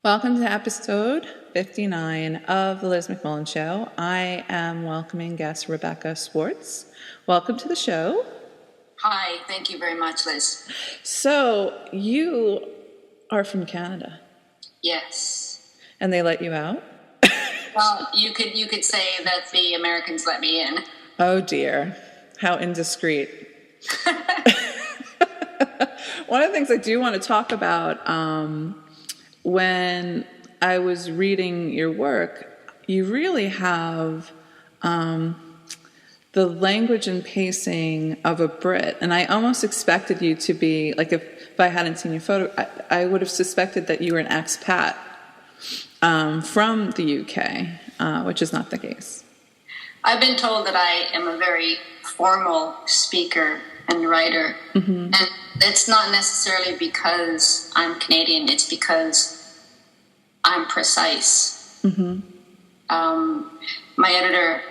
Welcome to episode 59 of The Liz McMullen Show. I am welcoming guest Rebecca Swartz. Welcome to the show. Hi, thank you very much, Liz. So, you are from Canada. Yes. And they let you out? Well, you could say that the Americans let me in. Oh dear, how indiscreet. One of the things I do want to talk about, when I was reading your work, you really have the language and pacing of a Brit. And I almost expected you to be, like if I hadn't seen your photo, I would have suspected that you were an expat from the UK, which is not the case. I've been told that I am a very formal speaker and writer. Mm-hmm. And it's not necessarily because I'm Canadian, it's because I'm precise. Mm-hmm. My editor,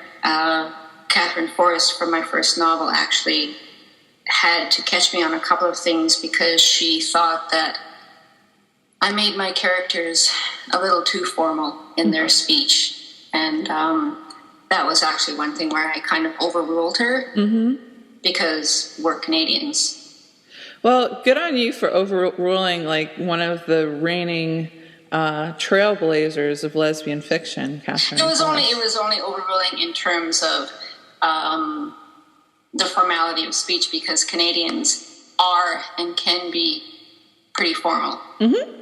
Catherine Forrest, from my first novel, actually had to catch me on a couple of things because she thought that I made my characters a little too formal in their speech. And that was actually one thing where I kind of overruled her. Mm-hmm. Because we're Canadians. Well, good on you for overruling like one of the reigning trailblazers of lesbian fiction, Catherine. It was only overruling in terms of the formality of speech, because Canadians are and can be pretty formal. Mm-hmm.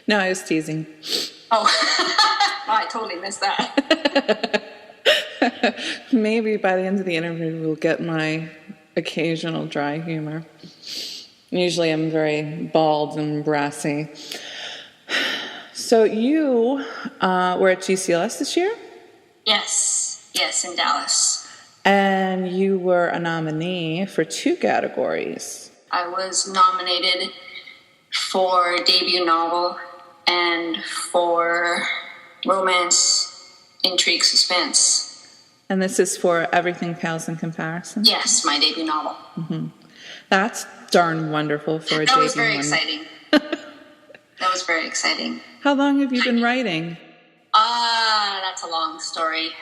No, I was teasing. Oh, I totally missed that. Maybe by the end of the interview we'll get my occasional dry humor. Usually I'm very bald and brassy. So you were at GCLS this year? Yes, in Dallas. And you were a nominee for 2 categories. I was nominated for debut novel and for romance, intrigue, suspense. And this is for Everything Pales in Comparison? Yes, my debut novel. Mm-hmm. That's darn wonderful for a debut. That was very exciting. That was very exciting. How long have you been writing? That's a long story.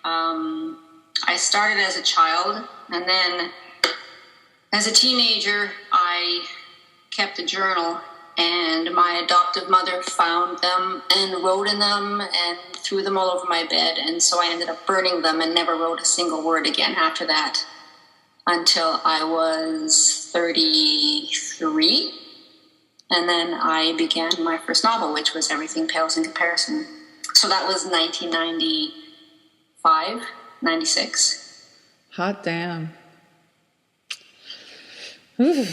I started as a child, and then as a teenager, I kept a journal, and my adoptive mother found them and wrote in them and threw them all over my bed. And so I ended up burning them and never wrote a single word again after that until I was 33. And then I began my first novel, which was Everything Pales in Comparison. So that was 1995, 96. Hot damn. Ooh.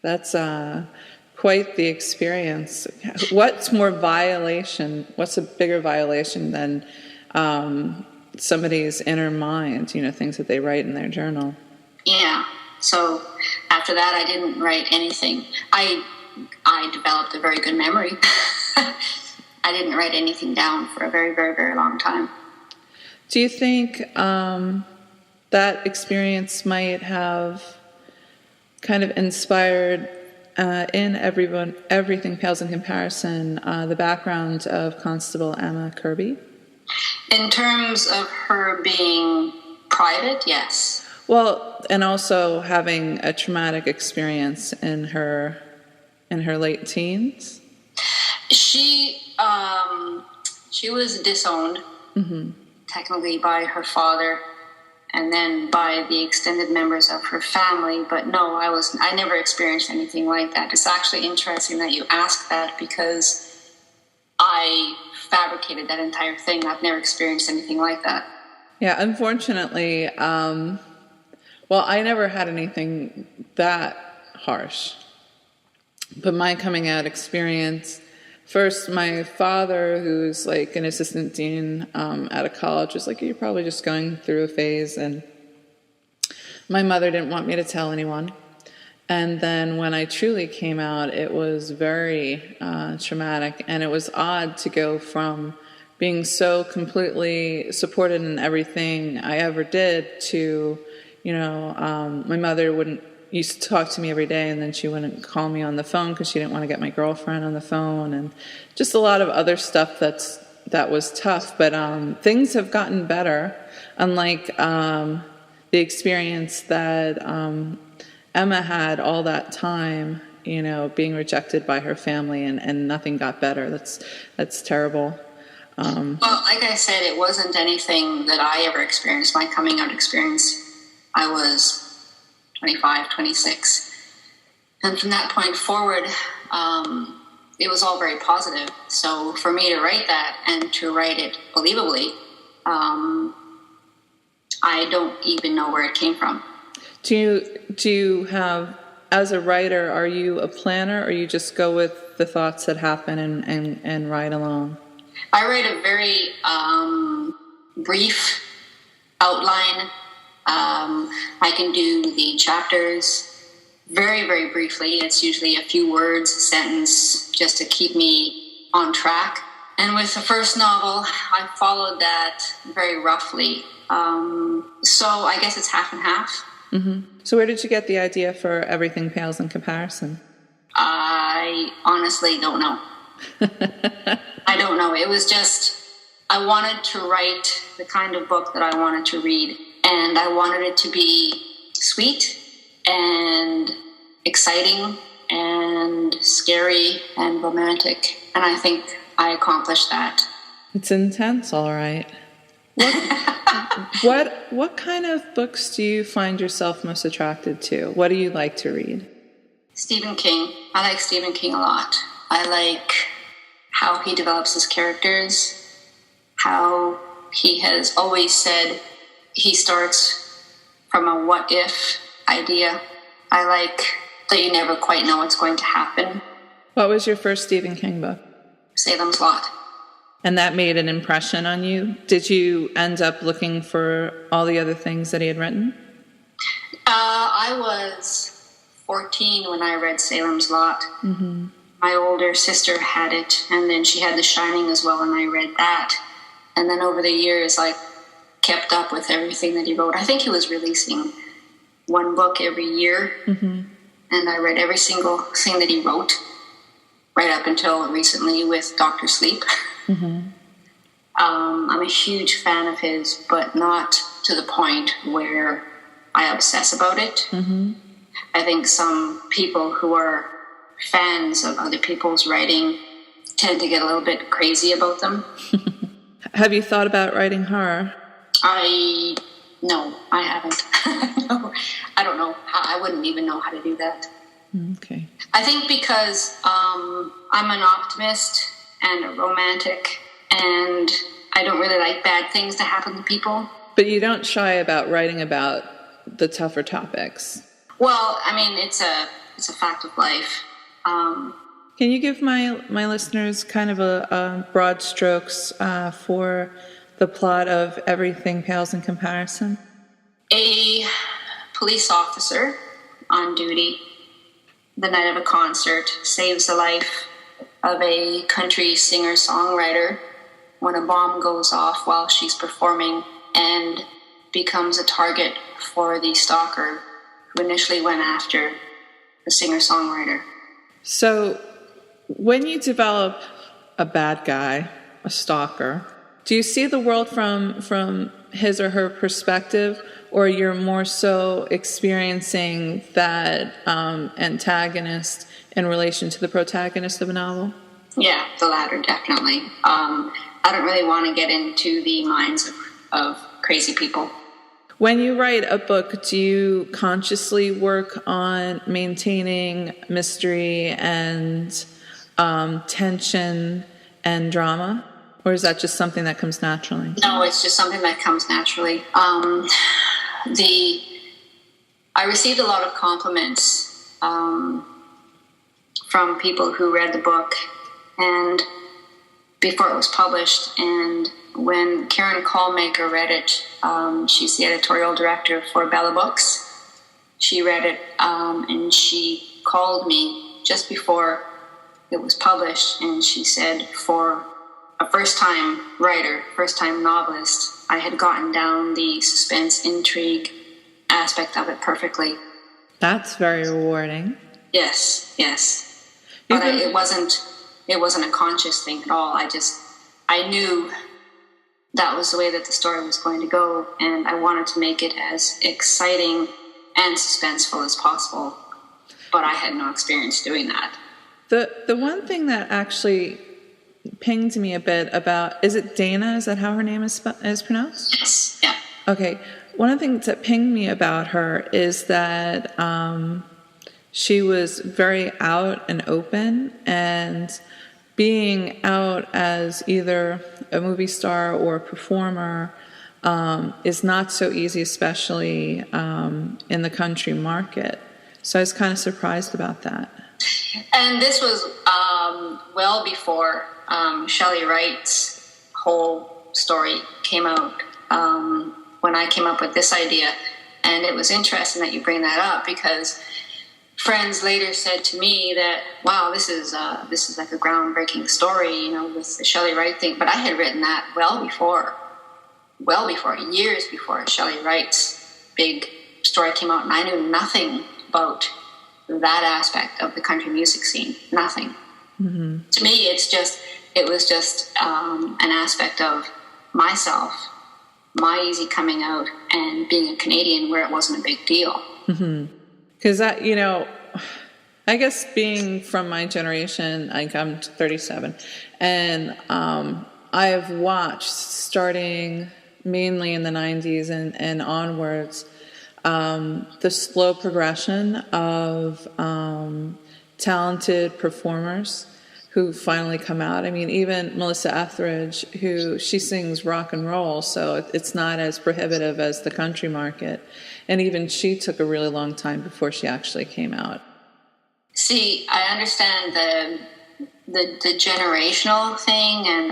That's quite the experience. What's a bigger violation than somebody's inner mind, things that they write in their journal? Yeah. So after that, I didn't write anything. I developed a very good memory. I didn't write anything down for a very, very, very long time. Do you think that experience might have kind of inspired in Everything Pales in Comparison, the background of Constable Emma Kirby? In terms of her being private, yes. Well, and also having a traumatic experience in her late teens. She was disowned, mm-hmm. technically by her father, and then by the extended members of her family. But no, I never experienced anything like that. It's actually interesting that you ask that, because I fabricated that entire thing. I've never experienced anything like that. Yeah, unfortunately, I never had anything that harsh. But my coming out experience, first, my father, who's like an assistant dean at a college, was like, you're probably just going through a phase. And my mother didn't want me to tell anyone. And then when I truly came out, it was very traumatic. And it was odd to go from being so completely supported in everything I ever did to, my mother wouldn't used to talk to me every day, and then she wouldn't call me on the phone because she didn't want to get my girlfriend on the phone, and just a lot of other stuff that was tough. But things have gotten better, unlike the experience that Emma had all that time, being rejected by her family, and nothing got better. That's terrible. Well, like I said, it wasn't anything that I ever experienced. My coming out experience, I was 25, 26. And from that point forward, it was all very positive. So for me to write that and to write it believably, I don't even know where it came from. Do you have, as a writer, are you a planner, or you just go with the thoughts that happen and write along? I write a very brief outline. I can do the chapters very, very briefly. It's usually a few words, a sentence, just to keep me on track. And with the first novel, I followed that very roughly. So I guess it's half and half. Mm-hmm. So where did you get the idea for Everything Pales in Comparison? I honestly don't know. I don't know. It was just, I wanted to write the kind of book that I wanted to read. And I wanted it to be sweet and exciting and scary and romantic. And I think I accomplished that. It's intense, all right. What kind of books do you find yourself most attracted to? What do you like to read? Stephen King. I like Stephen King a lot. I like how he develops his characters, how he has always said he starts from a what-if idea. I like that you never quite know what's going to happen. What was your first Stephen King book? Salem's Lot. And that made an impression on you? Did you end up looking for all the other things that he had written? I was 14 when I read Salem's Lot. Mm-hmm. My older sister had it, and then she had The Shining as well, and I read that. And then over the years, I kept up with everything that he wrote. I think he was releasing one book every year, mm-hmm. and I read every single thing that he wrote, right up until recently with Dr. Sleep. Mm-hmm. I'm a huge fan of his, but not to the point where I obsess about it. Mm-hmm. I think some people who are fans of other people's writing tend to get a little bit crazy about them. Have you thought about writing horror? No, I haven't. No, I don't know. I wouldn't even know how to do that. Okay. I think because I'm an optimist and a romantic, and I don't really like bad things to happen to people. But you don't shy about writing about the tougher topics. Well, I mean, it's a fact of life. Can you give my listeners kind of a broad strokes for the plot of Everything Pales in Comparison? A police officer on duty the night of a concert saves the life of a country singer-songwriter when a bomb goes off while she's performing, and becomes a target for the stalker who initially went after the singer-songwriter. So when you develop a bad guy, a stalker, do you see the world from his or her perspective, or you're more so experiencing that antagonist in relation to the protagonist of a novel? Yeah, the latter, definitely. I don't really want to get into the minds of crazy people. When you write a book, do you consciously work on maintaining mystery and tension and drama? Or is that just something that comes naturally? No, it's just something that comes naturally. I received a lot of compliments from people who read the book and before it was published. And when Karen Callmaker read it, she's the editorial director for Bella Books. She read it and she called me just before it was published, and she said, for a first-time writer, first-time novelist, I had gotten down the suspense, intrigue aspect of it perfectly. That's very rewarding. Yes. But it wasn't a conscious thing at all. I knew that was the way that the story was going to go, and I wanted to make it as exciting and suspenseful as possible. But I had no experience doing that. The one thing that actually pinged me a bit about, is it Dana? Is that how her name is pronounced? Yes. Yeah. Okay. One of the things that pinged me about her is that she was very out and open, and being out as either a movie star or a performer is not so easy, especially in the country market. So I was kind of surprised about that. And this was well before Shelley Wright's whole story came out, when I came up with this idea. And it was interesting that you bring that up, because friends later said to me that, wow, this is like a groundbreaking story, with the Shelley Wright thing. But I had written that well before, years before Shelley Wright's big story came out, and I knew nothing about that aspect of the country music scene. Nothing. Mm-hmm. To me, it was just an aspect of myself, my easy coming out, and being a Canadian where it wasn't a big deal. Mm-hmm. Because that, I guess being from my generation, like I'm 37, and I've watched, starting mainly in the 90s and onwards, the slow progression of talented performers who finally come out. I mean, even Melissa Etheridge, she sings rock and roll, so it's not as prohibitive as the country market. And even she took a really long time before she actually came out. See, I understand the generational thing, and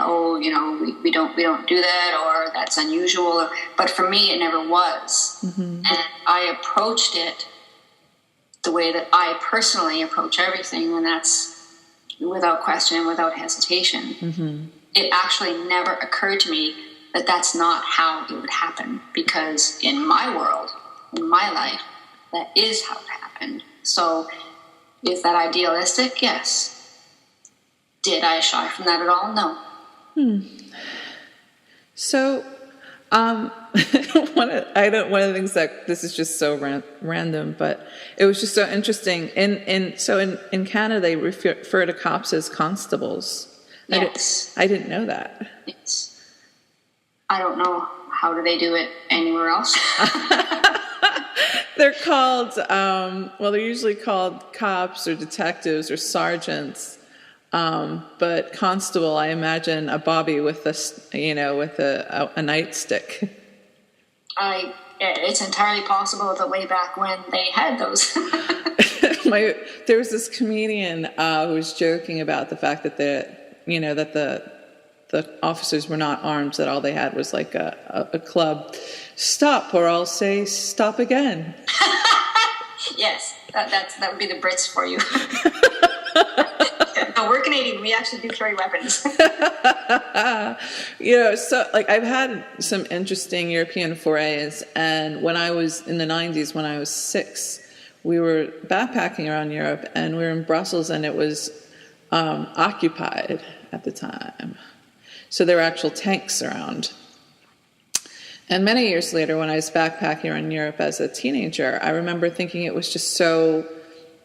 we don't do that, or that's unusual. But for me, it never was, mm-hmm. And I approached it the way that I personally approach everything, and that's without question and without hesitation. Mm-hmm. It actually never occurred to me that that's not how it would happen, because in my world, in my life, that is how it happened. So, is that idealistic? Yes. Did I shy from that at all? No. So, one of the things that, this is just so random, but it was just so interesting. In Canada, they refer to cops as constables. Yes. I didn't know that. Yes. I don't know, how do they do it anywhere else? They're called, they're usually called cops or detectives or sergeants. But constable, I imagine a bobby with a nightstick. It's entirely possible that way back when they had those. There was this comedian who was joking about the fact that the officers were not armed, that all they had was like a club. Stop, or I'll say stop again. Yes, that would be the Brits for you. No, we're Canadian. We actually do carry weapons. So I've had some interesting European forays, and when I was in the 90s, when I was 6, we were backpacking around Europe, and we were in Brussels, and it was occupied at the time. So there were actual tanks around. And many years later, when I was backpacking around Europe as a teenager, I remember thinking it was just so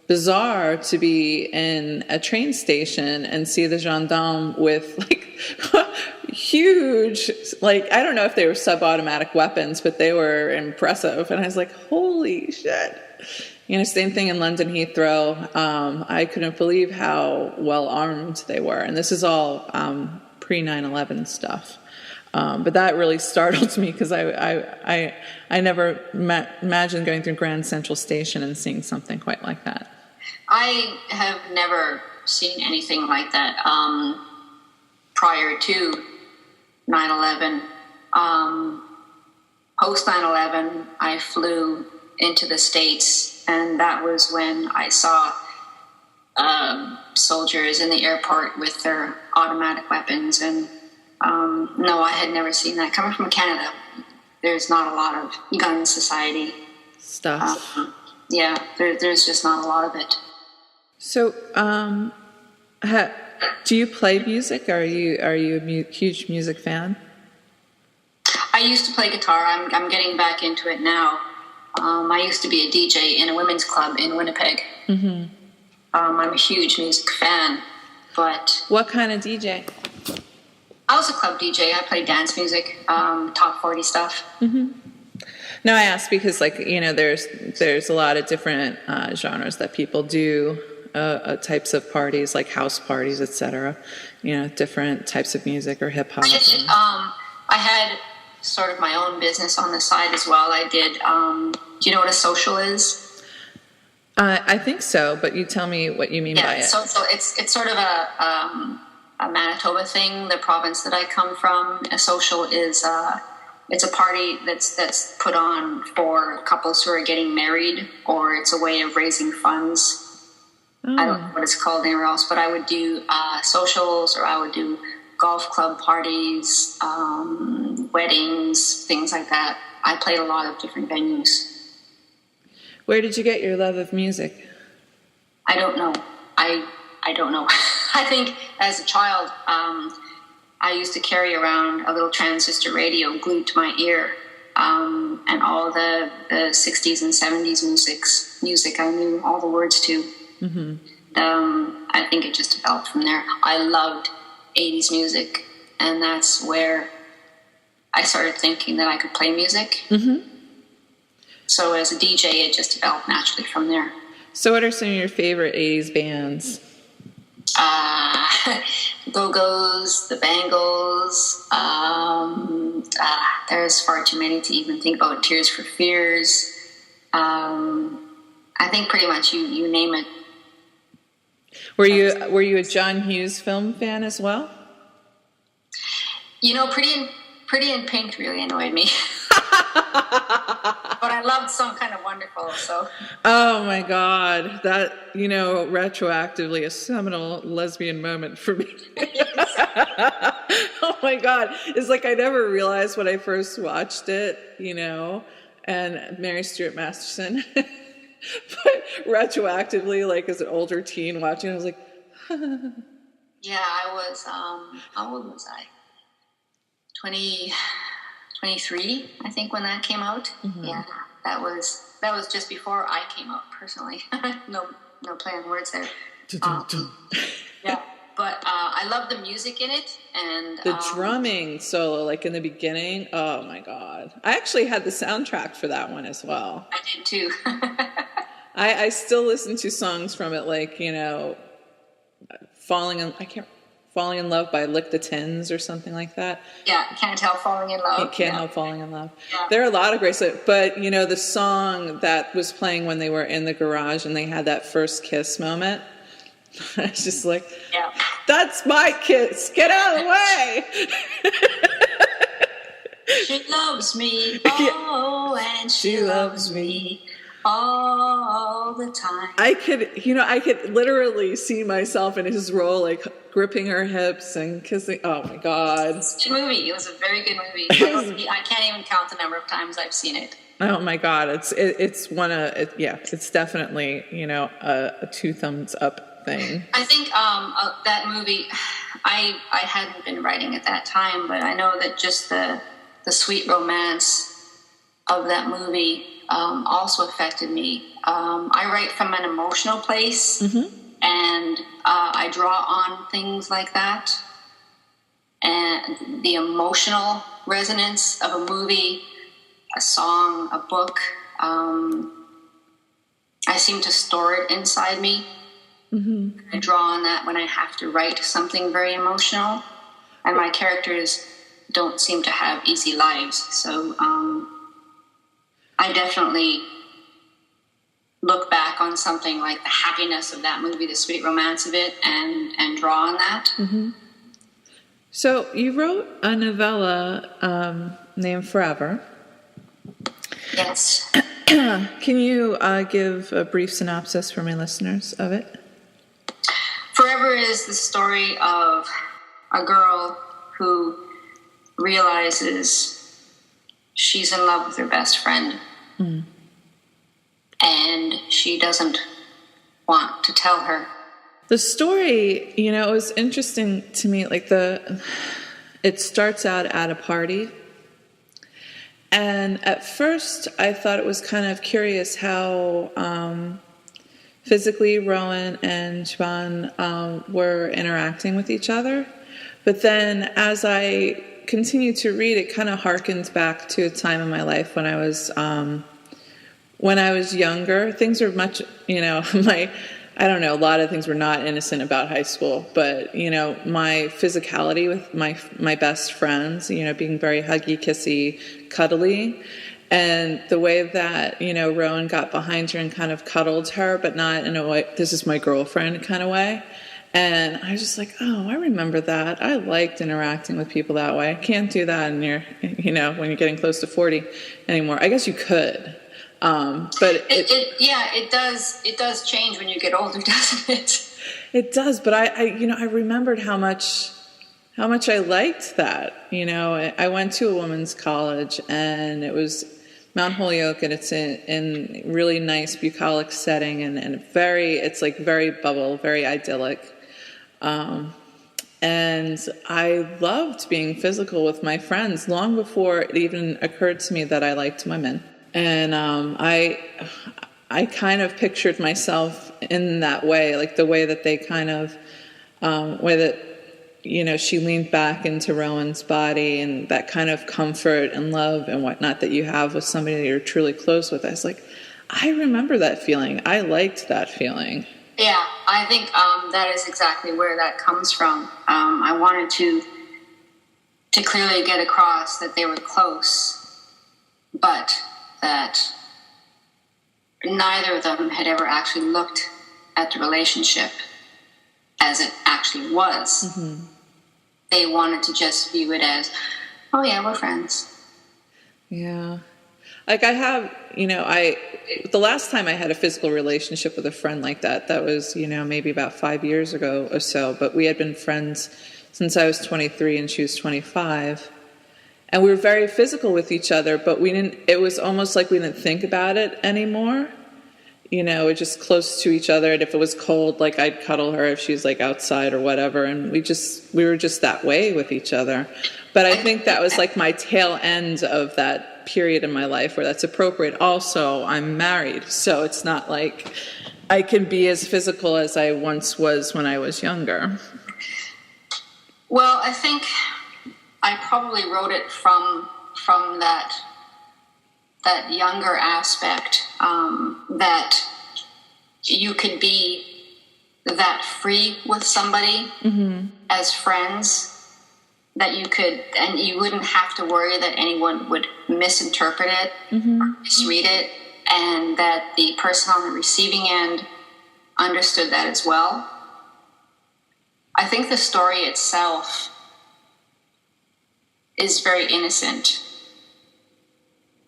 bizarre to be in a train station and see the gendarmes with huge, I don't know if they were sub-automatic weapons, but they were impressive. And I was like, holy shit. Same thing in London Heathrow. I couldn't believe how well armed they were. And this is all pre-9/11 stuff. But that really startled me, because I never imagined going through Grand Central Station and seeing something quite like that. I have never seen anything like that prior to 9/11. Post 9/11, I flew into the States, and that was when I saw soldiers in the airport with their automatic weapons. And no, I had never seen that. Coming from Canada, there's not a lot of gun society stuff. there's just not a lot of it. So, do you play music? Are you a huge music fan? I used to play guitar. I'm getting back into it now. I used to be a DJ in a women's club in Winnipeg. Mm-hmm. I'm a huge music fan, but... What kind of DJ? I was a club DJ. I played dance music, top 40 stuff. Mm-hmm. No, I asked because, like, you know, there's a lot of different genres that people do, types of parties, like house parties, etc. You know, different types of music or hip hop. I had sort of my own business on the side as well. I did. Do you know what a social is? I think so, but you tell me what you mean by it. So it's sort of a Manitoba thing, the province that I come from. A social is it's a party that's put on for couples who are getting married, or it's a way of raising funds. Oh. I don't know what it's called anywhere else, but I would do socials, or I would do golf club parties, weddings, things like that. I played a lot of different venues. Where did you get your love of music? I don't know. I don't know. I think as a child, I used to carry around a little transistor radio glued to my ear, and all the 60s and 70s music I knew all the words to. Mm-hmm. I think it just developed from there. I loved 80s music, and that's where I started thinking that I could play music. Mm-hmm. So as a DJ, it just developed naturally from there. So what are some of your favorite 80s bands? Go-Go's, the Bangles. There's far too many to even think about. Tears for Fears. I think pretty much you name it. Were you a John Hughes film fan as well? You know, Pretty in Pink really annoyed me. But I loved Some Kind of Wonderful, so. Oh my God, that, you know, retroactively a seminal lesbian moment for me. Oh my God, it's like I never realized when I first watched it, you know, and Mary Stuart Masterson. But retroactively, like as an older teen watching, I was like, yeah, I was, how old was I? 23, I think, when that came out. Mm-hmm. Yeah, that was just before I came out personally. no play on words there. Yeah, but I love the music in it, and the drumming solo, like in the beginning. Oh my God, I actually had the soundtrack for that one as well. I did too. I still listen to songs from it, like, you know, Falling in Love by Lick the Tins or something like that. Yeah, Can't Help Falling in Love. You Can't Help Falling in Love. Yeah. There are a lot of great songs, but, you know, the song that was playing when they were in the garage and they had that first kiss moment, I was just like, yeah, that's my kiss. Get out of the way. She loves me, oh, and she loves me all the time. I could literally see myself in his role, like gripping her hips and kissing. Oh my God. It's a good movie. It was a very good movie. I can't even count the number of times I've seen it. Oh my God. It's definitely, you know, a 2 thumbs up thing. I think that movie, I hadn't been writing at that time, but I know that just the sweet romance of that movie also affected me. I write from an emotional place, mm-hmm. and I draw on things like that. And the emotional resonance of a movie, a song, a book, I seem to store it inside me. Mm-hmm. I draw on that when I have to write something very emotional. And my characters don't seem to have easy lives, so I definitely look back on something like the happiness of that movie, the sweet romance of it, and draw on that. Mm-hmm. So you wrote a novella named Forever. Yes. Can you give a brief synopsis for my listeners of it? Forever is the story of a girl who realizes she's in love with her best friend. Mm. and she doesn't want to tell her. The story, it was interesting to me, like it starts out at a party. And at first I thought it was kind of curious how physically Rowan and Siobhan were interacting with each other. But then as I continued to read, it kind of harkens back to a time in my life when I was younger. Things were much, I don't know, a lot of things were not innocent about high school, but, my physicality with my best friends, being very huggy, kissy, cuddly, and the way that, Rowan got behind her and kind of cuddled her, but not in a way, this is my girlfriend kind of way. And I was just like, oh, I remember that. I liked interacting with people that way. I can't do that when you're getting close to 40 anymore. I guess you could. But it does change when you get older, doesn't it? It does, but I remembered how much I liked that. I went to a women's college, and it was Mount Holyoke, and it's in really nice bucolic setting, and it's like very bubble, very idyllic. And I loved being physical with my friends long before it even occurred to me that I liked women. And I kind of pictured myself in that way, like the way that they kind of, way that, she leaned back into Rowan's body, and that kind of comfort and love and whatnot that you have with somebody that you're truly close with. I was like, I remember that feeling. I liked that feeling. Yeah, I think that is exactly where that comes from. I wanted to clearly get across that they were close, but that neither of them had ever actually looked at the relationship as it actually was. Mm-hmm. They wanted to just view it as, oh yeah, we're friends. Yeah. Like I have, the last time I had a physical relationship with a friend like that was, maybe about 5 years ago or so, but we had been friends since I was 23 and she was 25. And we were very physical with each other, but it was almost like we didn't think about it anymore. We're just close to each other. And if it was cold, like I'd cuddle her if she's like outside or whatever. And we were just that way with each other. But I think that was like my tail end of that period in my life where that's appropriate. Also, I'm married, so it's not like I can be as physical as I once was when I was younger. Well, I think I probably wrote it from that younger aspect, that you could be that free with somebody mm-hmm. as friends, that you could, and you wouldn't have to worry that anyone would misinterpret it mm-hmm. or misread it, and that the person on the receiving end understood that as well. I think the story itself is very innocent,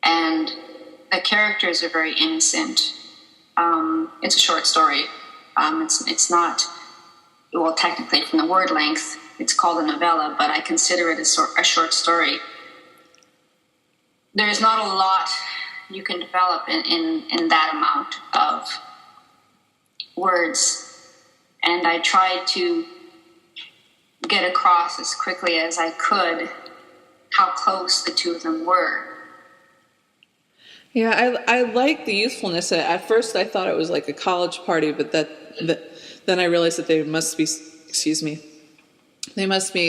and the characters are very innocent. It's a short story. It's not, well, technically from the word length, it's called a novella, but I consider it a short story. There's not a lot you can develop in that amount of words, and I tried to get across as quickly as I could how close the two of them were. Yeah, I like the youthfulness. At first I thought it was like a college party, but then I realized that they must be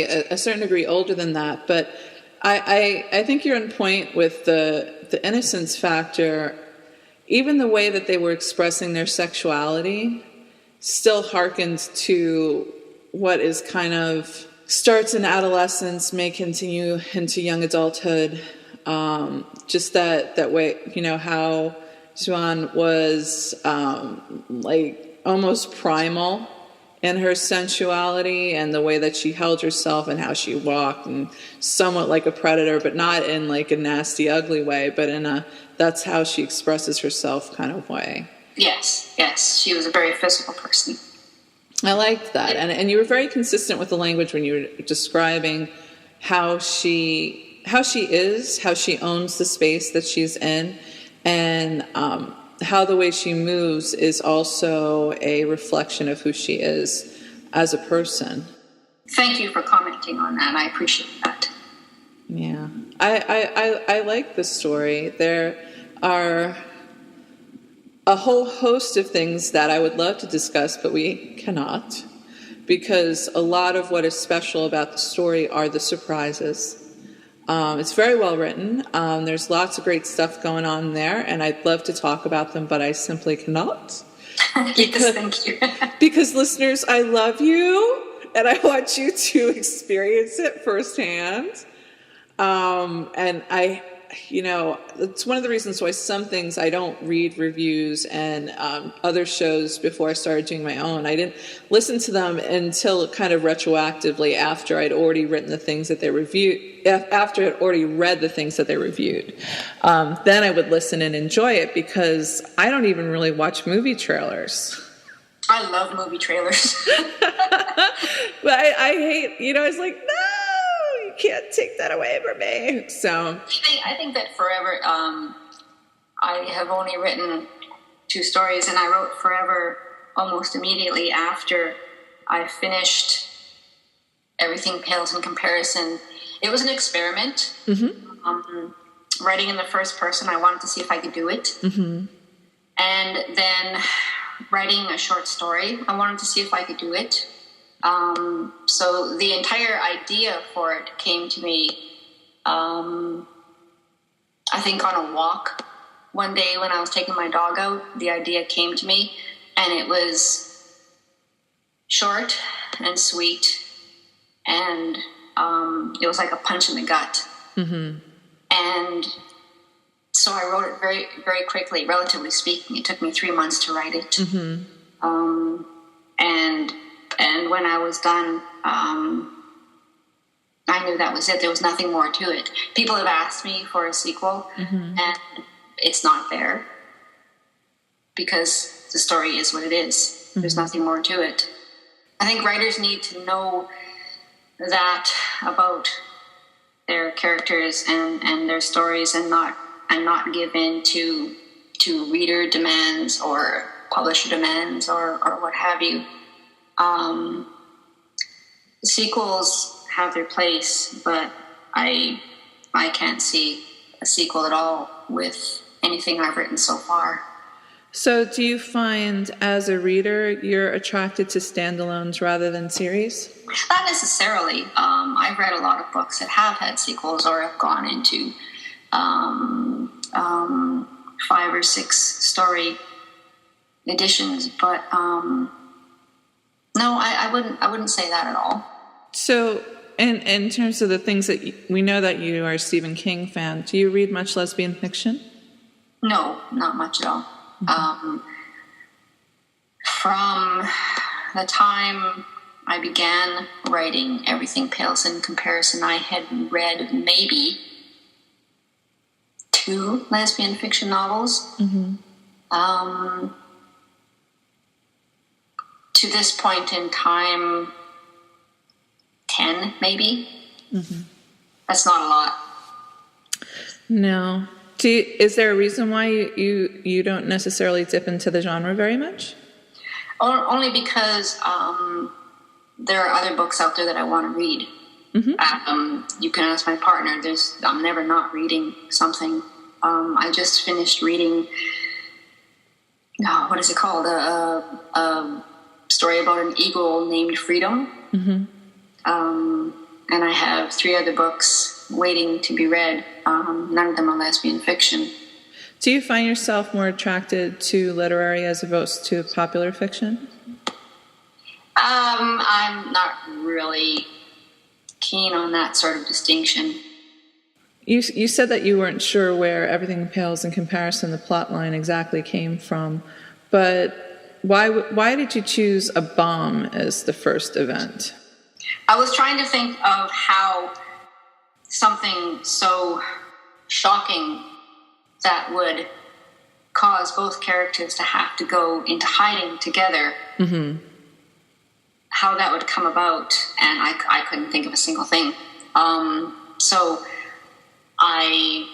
a certain degree older than that. But I think you're on point with the innocence factor. Even the way that they were expressing their sexuality still harkens to what is kind of starts in adolescence, may continue into young adulthood. Just that way, how Siobhan was like almost primal in her sensuality and the way that she held herself and how she walked, and somewhat like a predator, but not in like a nasty, ugly way, but in a that's how she expresses herself kind of way. Yes, she was a very physical person. I liked that, and you were very consistent with the language when you were describing how she owns the space that she's in, and how the way she moves is also a reflection of who she is as a person. Thank you for commenting on that. I appreciate that. Yeah. I like the story. There are a whole host of things that I would love to discuss, but we cannot, because a lot of what is special about the story are the surprises. It's very well written. There's lots of great stuff going on there, and I'd love to talk about them, but I simply cannot. Yes, thank you. Because listeners, I love you, and I want you to experience it firsthand. And it's one of the reasons why some things I don't read reviews and other shows before I started doing my own. I didn't listen to them until kind of retroactively after I'd already written the things that they reviewed, after I'd already read the things that they reviewed. Then I would listen and enjoy it, because I don't even really watch movie trailers. I love movie trailers. But I hate, it's like, no, you can't take that away from me. So I think that Forever, I have only written 2 stories, and I wrote Forever almost immediately after I finished Everything Pales in Comparison. It was an experiment. Mm-hmm. Writing in the first person, I wanted to see if I could do it. Mm-hmm. And then writing a short story, I wanted to see if I could do it. So the entire idea for it came to me, I think on a walk one day when I was taking my dog out. The idea came to me, and it was short and sweet, and it was like a punch in the gut. Mm-hmm. And so I wrote it very, very quickly, relatively speaking. It took me 3 months to write it. Mm-hmm. And when I was done, I knew that was it. There was nothing more to it. People have asked me for a sequel, mm-hmm. and it's not there, because the story is what it is. Mm-hmm. There's nothing more to it. I think writers need to know that about their characters and their stories, and not give in to reader demands or publisher demands or what have you. Sequels have their place, but I can't see a sequel at all with anything I've written so far. So do you find, as a reader, you're attracted to standalones rather than series? Not necessarily. I've read a lot of books that have had sequels or have gone into 5 or 6 story editions, but no, I wouldn't say that at all. So, in terms of the things that we know that you are a Stephen King fan, do you read much lesbian fiction? No, not much at all. Mm-hmm. From the time I began writing Everything Pales in Comparison, I had read maybe 2 lesbian fiction novels. Mm-hmm. To this point in time, 10 maybe. Mm-hmm. That's not a lot. No. Is there a reason why you don't necessarily dip into the genre very much? Only because there are other books out there that I want to read. Mm-hmm. You can ask my partner. I'm never not reading something. I just finished reading, what is it called? A story about an eagle named Freedom. Mm-hmm. And I have 3 other books waiting to be read. None of them are lesbian fiction. Do you find yourself more attracted to literary as opposed to popular fiction? I'm not really keen on that sort of distinction. You said that you weren't sure where Everything Pales in Comparison, the plot line exactly came from, but why did you choose a bomb as the first event? I was trying to think of how something so shocking that would cause both characters to have to go into hiding together, mm-hmm. how that would come about, and I couldn't think of a single thing. So I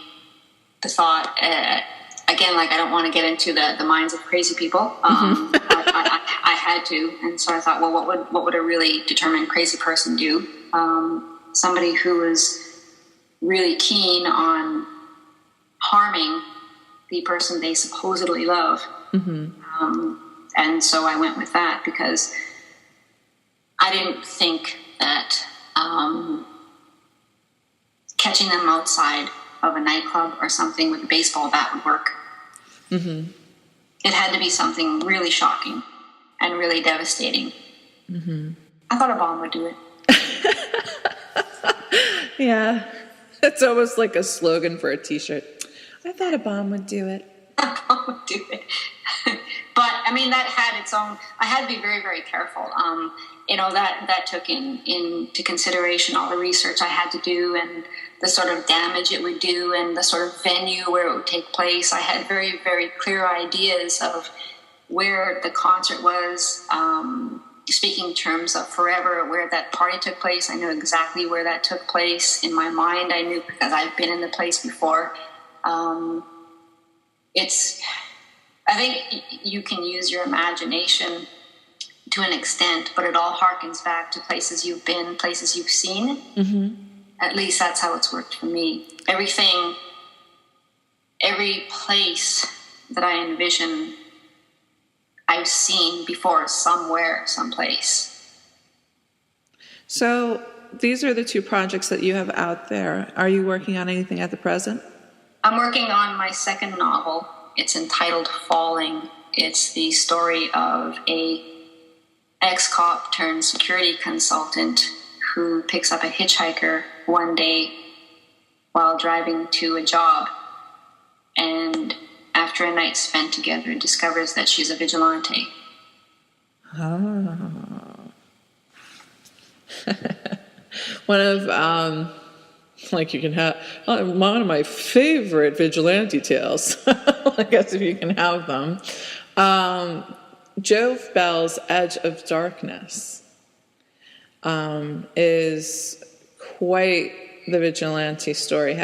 again, like, I don't want to get into the minds of crazy people. I had to, and so I thought, well, what would a really determined crazy person do? Somebody who was really keen on harming the person they supposedly love. And so I went with that because I didn't think that catching them outside of a nightclub or something with a baseball bat would work. It had to be something really shocking and really devastating. I thought a bomb would do it. Yeah, it's almost like a slogan for a T-shirt. I thought a bomb would do it. A bomb would do it. But I mean, that had its own. I had to be very, very careful. That took into consideration all the research I had to do and the sort of damage it would do and the sort of venue where it would take place. I had very, very clear ideas of where the concert was. Speaking in terms of forever, where that party took place, I knew exactly where that took place. In my mind, I knew because I've been in the place before. I think you can use your imagination to an extent, but it all harkens back to places you've been, places you've seen. At least that's how it's worked for me. Every place that I envision, I've seen before somewhere, someplace. So these are the two projects that you have out there. Are you working on anything at the present? I'm working on my second novel. It's entitled Falling. It's the story of a ex-cop turned security consultant who picks up a hitchhiker one day while driving to a job. And after a night spent together, discovers that she's a vigilante. One of, like you can have, one of my favorite vigilante tales, I guess if you can have them, Jove Bell's Edge of Darkness is quite the vigilante story.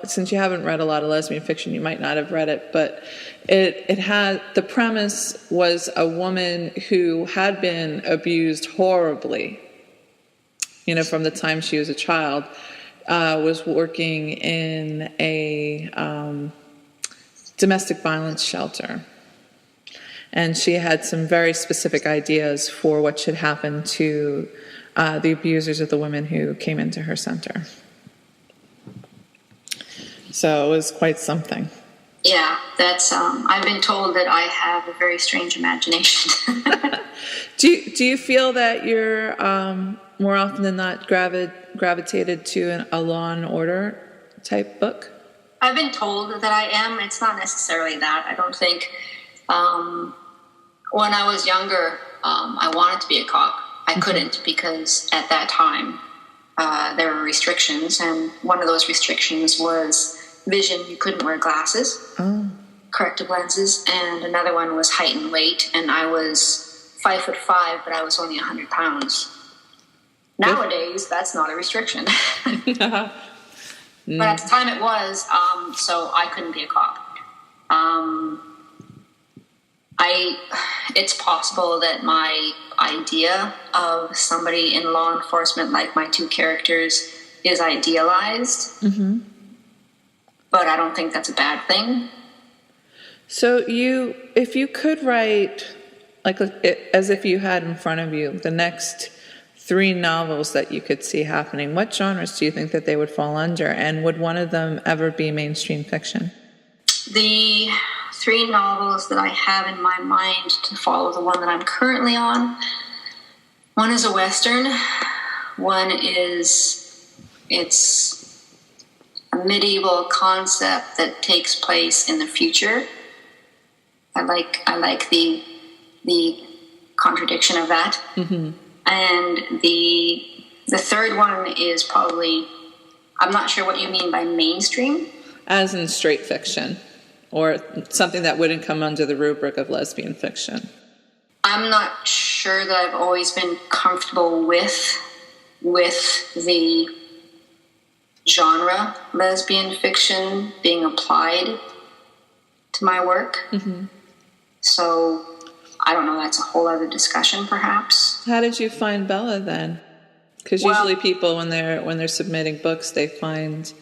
Since you haven't read a lot of lesbian fiction, you might not have read it, but it had, the premise was a woman who had been abused horribly, from the time she was a child, was working in a domestic violence shelter. And she had some very specific ideas for what should happen to the abusers of the women who came into her center. So it was quite something. Yeah, that's. I've been told that I have a very strange imagination. Do you feel that you're more often than not gravitated to a Law and Order type book? I've been told that I am. It's not necessarily that. I don't think. When I was younger, I wanted to be a cop. I couldn't because at that time there were restrictions, and one of those restrictions was vision. You couldn't wear glasses, corrective lenses, and another one was height and weight. And I was 5'5", but I was only 100 pounds. Nowadays, that's not a restriction. But at the time it was, so I couldn't be a cop. It's possible that my idea of somebody in law enforcement, like my two characters, is idealized. But I don't think that's a bad thing. So if you could write, as if you had in front of you the next 3 novels that you could see happening, what genres do you think that they would fall under? And would one of them ever be mainstream fiction? The 3 novels that I have in my mind to follow the one that I'm currently on, one is a Western, one is, it's a medieval concept that takes place in the future. I like the contradiction of that. And the third one is probably, I'm not sure what you mean by mainstream. As in straight fiction, or something that wouldn't come under the rubric of lesbian fiction. I'm not sure that I've always been comfortable with the genre lesbian fiction being applied to to my work. So I don't know, that's a whole other discussion perhaps. How did you find Bella then? Because usually people, when they're submitting books, they find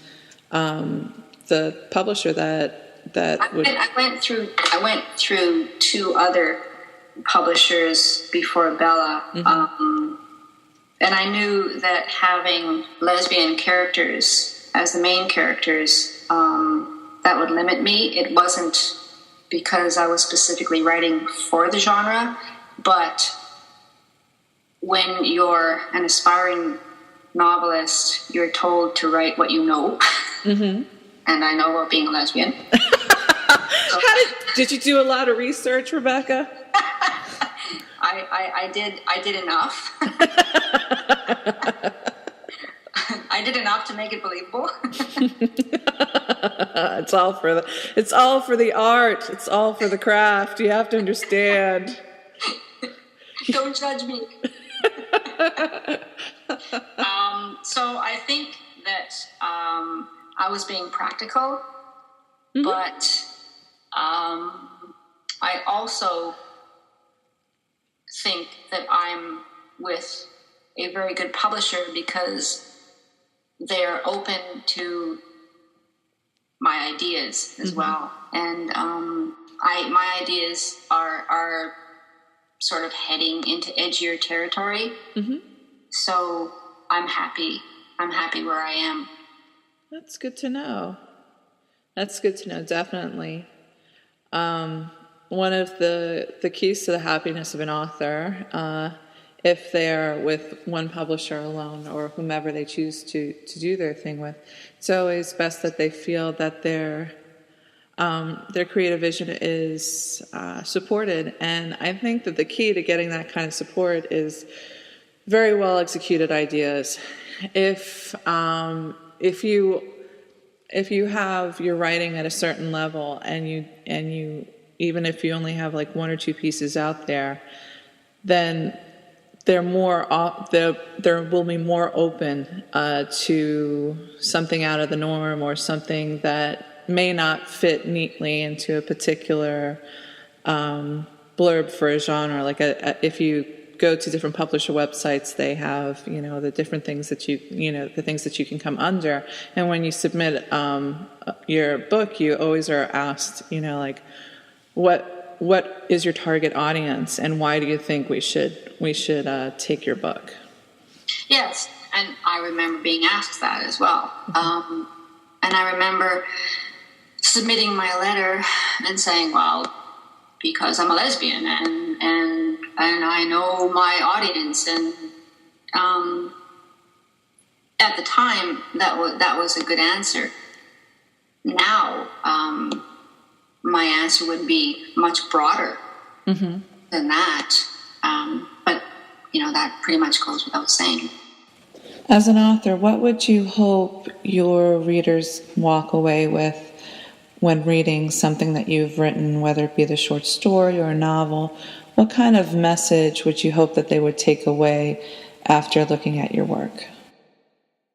the publisher I went through 2 other publishers before Bella, and I knew that having lesbian characters as the main characters, that would limit me. It wasn't because I was specifically writing for the genre, but when you're an aspiring novelist, you're told to write what you know. And I know about being a lesbian. Did you do a lot of research, Rebecca? I did enough. I did enough to make it believable. It's all for the art. It's all for the craft. You have to understand. Don't judge me. So I think that I was being practical, but I also think that I'm with a very good publisher because they're open to my ideas as well, and my ideas are sort of heading into edgier territory. So I'm happy where I am. That's good to know. Definitely. One of the keys to the happiness of an author, if they're with one publisher alone or whomever they choose to do their thing with, it's always best that they feel that their creative vision is supported. And I think that the key to getting that kind of support is very well executed ideas. If you're writing at a certain level and you even if you only have like 1 or 2 pieces out there, then there will be more open to something out of the norm or something that may not fit neatly into a particular blurb for a genre. Like if you go to different publisher websites, they have the different things that the things that you can come under. And when you submit your book, you always are asked, like, what is your target audience, and why do you think we should take your book? Yes, and I remember being asked that as well. And I remember submitting my letter and saying, well, because I'm a lesbian and I know my audience, and at the time that was a good answer. Now, my answer would be much broader than that. But that pretty much goes without saying. As an author, what would you hope your readers walk away with when reading something that you've written, whether it be the short story or a novel? What kind of message would you hope that they would take away after looking at your work?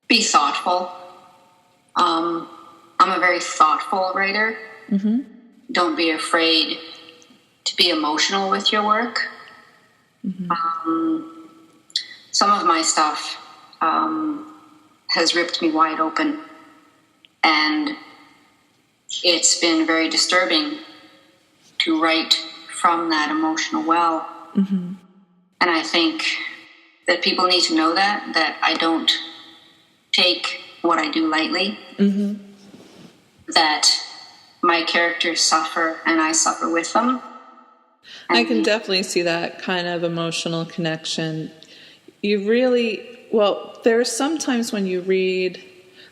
Be thoughtful. I'm a very thoughtful writer. Don't be afraid to be emotional with your work. Some of my stuff has ripped me wide open, and it's been very disturbing to write from that emotional well. And I think that people need to know that I don't take what I do lightly, that my characters suffer and I suffer with them. And I can definitely see that kind of emotional connection. There are some times when you read,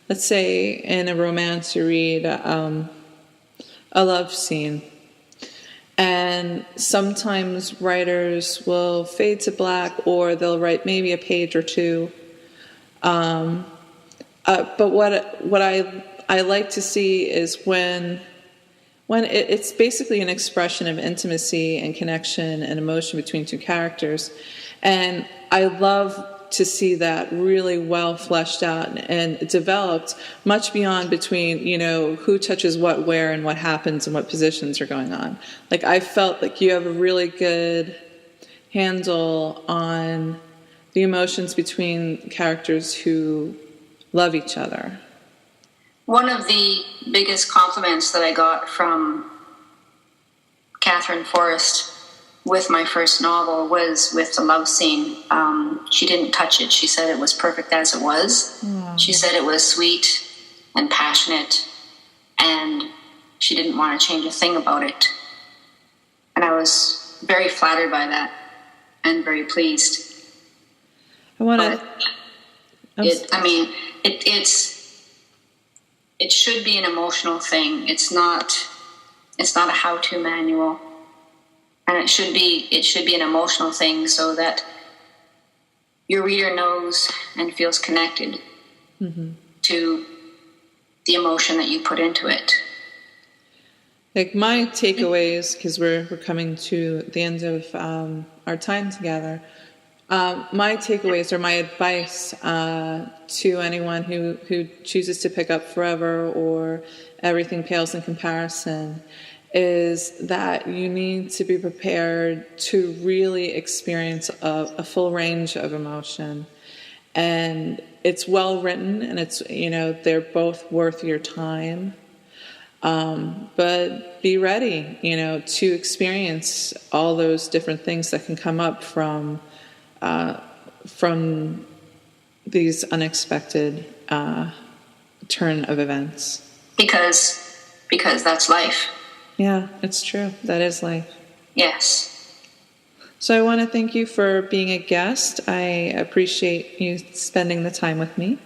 let's say in a romance, you read a love scene, and sometimes writers will fade to black, or they'll write maybe a page or 2. But what I like to see is when it's basically an expression of intimacy and connection and emotion between 2 characters. And I love to see that really well fleshed out and developed much beyond between, you know, who touches what where and what happens and what positions are going on. Like, I felt like you have a really good handle on the emotions between characters who love each other. One of the biggest compliments that I got from Catherine Forrest with my first novel was with the love scene. She didn't touch it. She said it was perfect as it was. Mm. She said it was sweet and passionate, and she didn't want to change a thing about it. And I was very flattered by that and very pleased. I want to... It should be an emotional thing. It's not a how-to manual. And it should be an emotional thing so that your reader knows and feels connected to the emotion that you put into it. Like, my takeaways, because we're coming to the end of our time together, my takeaways or my advice to anyone who chooses to pick up Forever or Everything Pales in Comparison is that you need to be prepared to really experience a full range of emotion. And it's well written, and it's, you know, they're both worth your time. But be ready, you know, to experience all those different things that can come up from these unexpected turn of events. Because that's life. Yeah, it's true. That is life. Yes. So I want to thank you for being a guest. I appreciate you spending the time with me.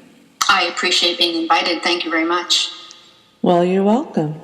I appreciate being invited. Thank you very much. Well, you're welcome.